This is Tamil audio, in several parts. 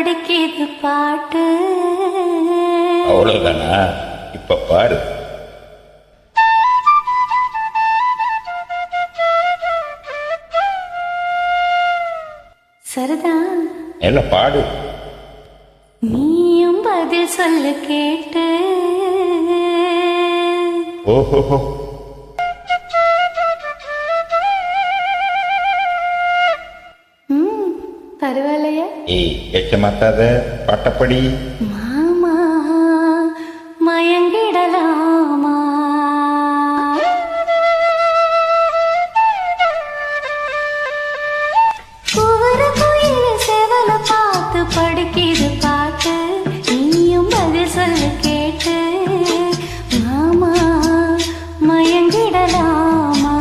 படிக்கிது பாட்டு. அவ்வளவுதானா? இப்ப பாரு. சரிதான். என்ன பாடு? நீயும் பதில் சொல்ல கேட்டு. ஓஹோ, பரவாயில்லையா? ஏய் எச்ச மாத்தாத, பாட்டப்படி. மாமா மயங்கிடலாமா? கூவர கோயில சேவல பார்த்து படிக்கிது பாட்டு. நீயும் பதில் சொல்ல கேட்டு. மாமா மயங்கிடலாமா?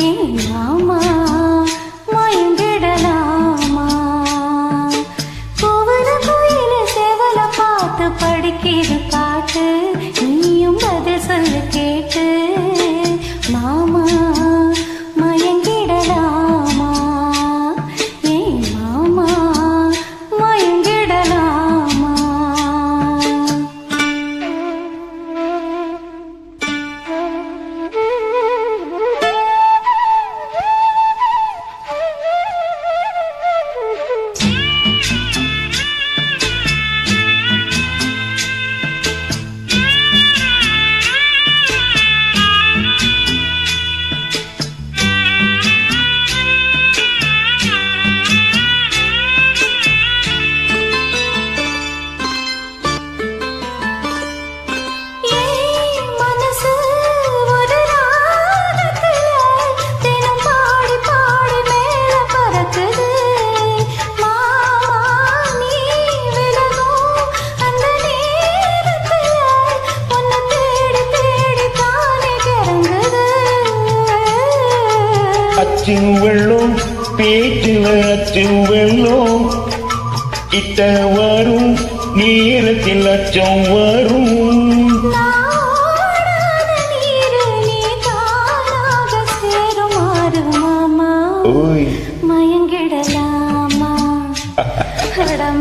ஏ மாமா மயங்கிடலாமா? கூவர கோயில சேவல பார்த்து படிக்கிது பாட்டு. நீயும் பதில் சொல்ல கேட்டு. மாமா மயங்கிடலாமா? ஏ மாமா மயங்கிடலாமா? அச்சும் வெள்ளம் பேச்சில் அச்சும் வெள்ளம் கிட்ட வரும் நேரத்தில் அச்சம் வரும். ஓய் மயங்கிடலாமா?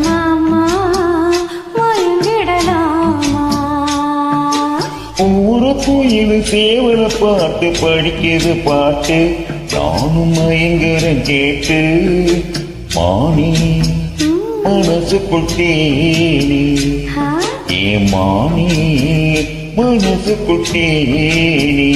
மாமா மயங்கிடலாமா? ஊரு கோயில் சேவல பாட்டு படிக்கிது பாட்டு. நானும் மயங்கரன் கேட்டு. மானி மனசுக்குள் தேனி, ஏ மானி மனசுக்குள் தேனி.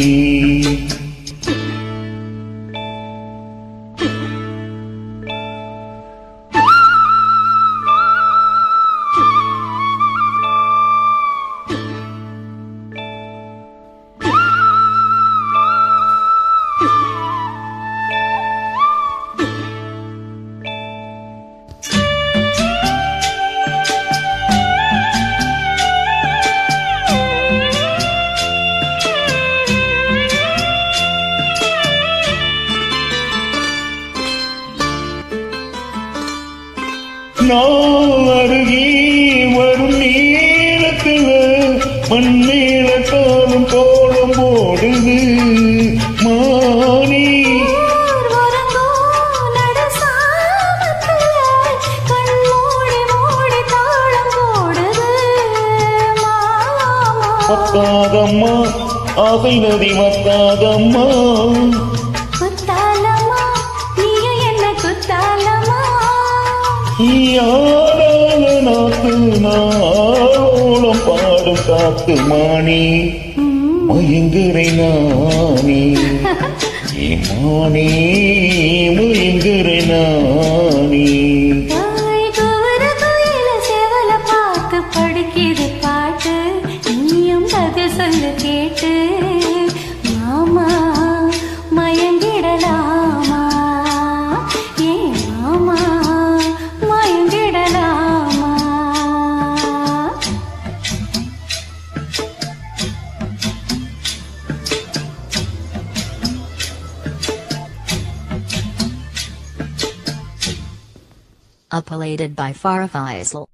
நான் அருகே வரும் நேரத்தில் மண்ணேல காலம் கோலம் போடுது. மானி மத்தாதம்மா ஆசை நதி மத்தாதம்மா. நாத்து நாளோளம் பாடும் காத்து மானி மயங்குறை நானே. ஏ மானே மயங்குறை நானே. படிக்கிது பாட்டு. நீயும் பதில் சொல்ல கேட்டு. மாமா மயங்கிடலாமா? ஏ மாமா மயங்கிடலாமா? Uploaded by Farah Faisal.